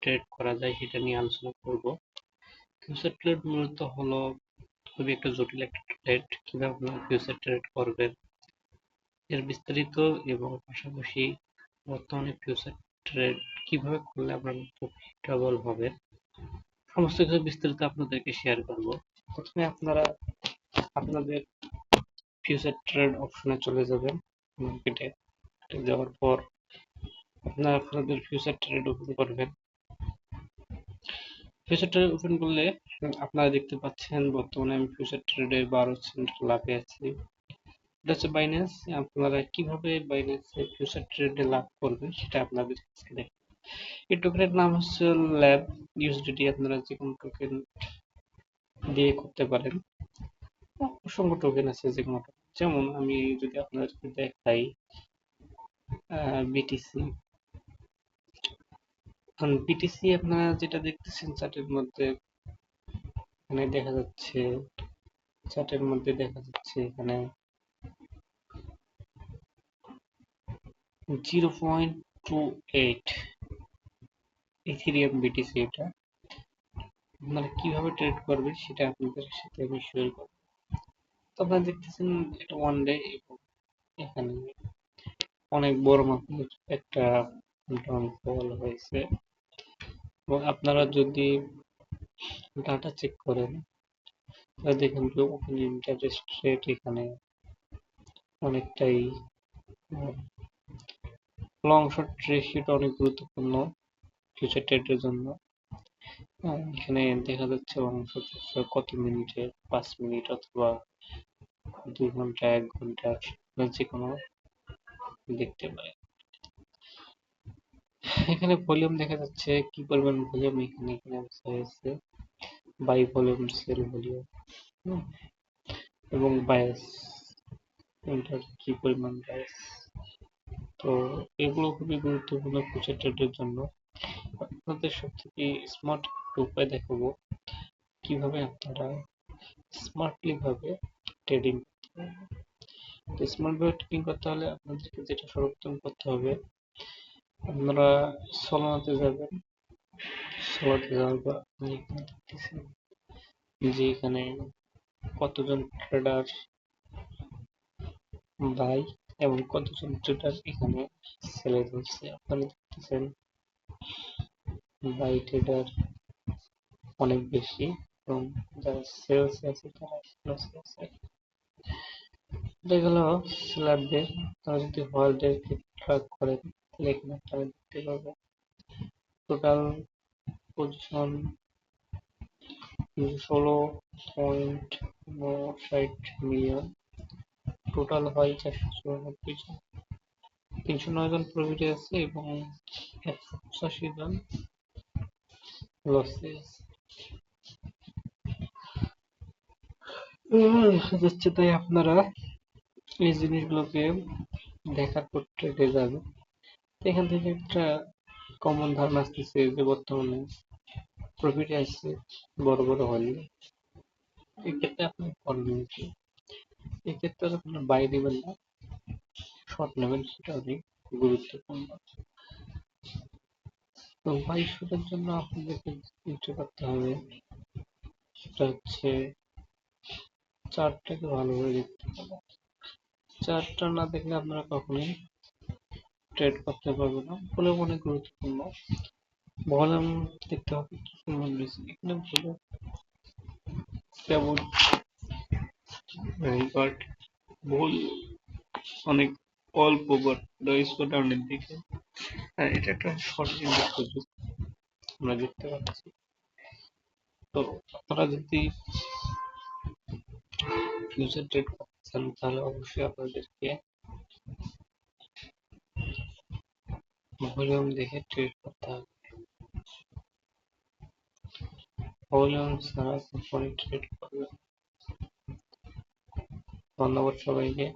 Trade করা যায় সেটা নিয়ে আলোচনা করব। ফিউচার ট্রেড মূলত হলো খুবই একটা জটিল একটা ট্রেড। কিভাবে আপনারা ফিউচার ট্রেড করবেন এর বিস্তারিত এবং পাশাপাশি বর্তমানে ফিউচার ট্রেড কিভাবে করলে আপনারা প্রফিটেবল হবেন সমস্ত কিছু বিস্তারিত আপনাদেরকে শেয়ার করব। প্রথমে আপনারা আপনাদের ফিউচার ট্রেড অপশনে চলে যাবেন। মার্কেটে যাওয়ার পর আপনারা আপনাদের ফিউচার ট্রেড ওপেন করবেন। ফিউচার ট্রেড ওপেন করলে আপনারা দেখতে পাচ্ছেন বর্তমানে আমি ফিউচার ট্রেডে 12 সেন্ট লাভে আছি। এটা হচ্ছে বাইন্যান্স। আপনারা কিভাবে বাইন্যান্সে ফিউচার ট্রেডে লাভ করবেন সেটা আপনাদের আজকে দেখেন। এই টোকেনের নাম হচ্ছে ল্যাব ইউএসডিটি। আপনারা যে কোনো টোকেন দিয়ে করতে পারেন। অসংখ্য টোকেন আছে যে কোনো টোকেন। যেমন আমি যদি আপনাদেরকে দেখাই বিটিসি। এখন বিটিসি আপনারা যেটা দেখতেছেন চার্টের মধ্যে এখানে দেখা যাচ্ছে, চার্টের মধ্যে দেখা যাচ্ছে এখানে 0.28 ইথেরিয়াম বিটিসি। এটা আপনারা কিভাবে ট্রেড করবেন সেটা আপনাদের সাথে আমি শেয়ার করব। তো আপনারা দেখতেছেন এটা ওয়ান ডে এবং এখানে অনেক বড় মাপের একটা ডাউনফল হয়েছে। এবং আপনারা যদি ডাটা চেক করেন তাহলে দেখেন যে ওপেন ইন্টারেস্ট রেট এখানে অনেকটাই লং শর্ট রেশিওটা অনেক গুরুত্বপূর্ণ ফিউচার ট্রেডের জন্য। এখানে দেখা যাচ্ছে লং শর্ট রেশিও কত মিনিটের, 5 মিনিট অথবা 2 ঘন্টা, 1 ঘন্টা, যে কোনো দেখতে পারেন। এখানে ভলিউম দেখা যাচ্ছে কি পরিমাণ ভলিউম এখানে হয়েছে, বাই ভলিউম, সেল ভলিউম এবং বায়াস, এটার কি পরিমাণ বায়াস। তো এগুলো খুবই গুরুত্বপূর্ণ ফিউচার ট্রেডের জন্য। আপনাদের সবথেকে স্মার্ট একটা উপায় দেখাবো কিভাবে আপনারা স্মার্টলি ভাবে ট্রেডিং করতে পারবেন। তো স্মার্ট ভাবে ট্রেডিং করতে হলে আপনাদেরকে যেটা সর্বপ্রথম করতে হবে, আপনারা সলোনাতে যাবেন। সলোনাতে যাওয়ার পর আপনি এখানে দেখতেছেন যে এখানে কতজন ট্রেডার বাই এবং কতজন ট্রেডার এখানে সেলে চলছে। আপনারা দেখতেছেন বাই ট্রেডার অনেক বেশি এবং যারা সেলস আছে তারা লসে আছে। এটা গেল সেলারদের। তারা যদি হোল্ডের ট্রাক করেন তাহলে এখানে আপনারা দেখতে পাবেন টোটাল পজিশন 16.60 মিলিয়ন, টোটাল হয় 494 জন। 309 জন প্রফিটে আছে এবং 185 জন লসে আছে। দেখা যাচ্ছে তাই আপনারা এই জিনিসগুলোকে দেখার পর ট্রেডে যাবেন। এখান থেকে একটা কমন ধারণা আসতেছে যে বর্তমানে প্রফিটে আসছে বড় বড় হলে। এক্ষেত্রে আপনি করবেন কি, এক্ষেত্রে আপনার বাই নেবেন না, শর্ট নেবেন, সেটা অনেক গুরুত্বপূর্ণ। তো বাই শর্টের জন্য আপনাদেরকে যেটা করতে হবে সেটা হচ্ছে চার্টটাকে ভালোভাবে দেখতে হবে। চার্টটা না দেখলে আপনারা কখনোই ট্রেড করতে পারবেন না। ভলিউম অনেক গুরুত্বপূর্ণ। ভলিউম দেখতে হবে কি পরিমাণ রয়েছে। এখানে ভলিউম কেবল বাট ভুল অনেক অল্প, বাট স্কোরটাউনের দিকে। এটা একটা শর্ট সুযোগ আমরা দেখতে পাচ্ছি। তো আপনারা যদি ফিউচার ট্রেড করতে চান তাহলে অবশ্যই আপনাদেরকে ভলিউম দেখে ট্রেড করতে হবে। ভলিউম ছাড়া কখনই ট্রেড করবেন। ধন্যবাদ সবাইকে।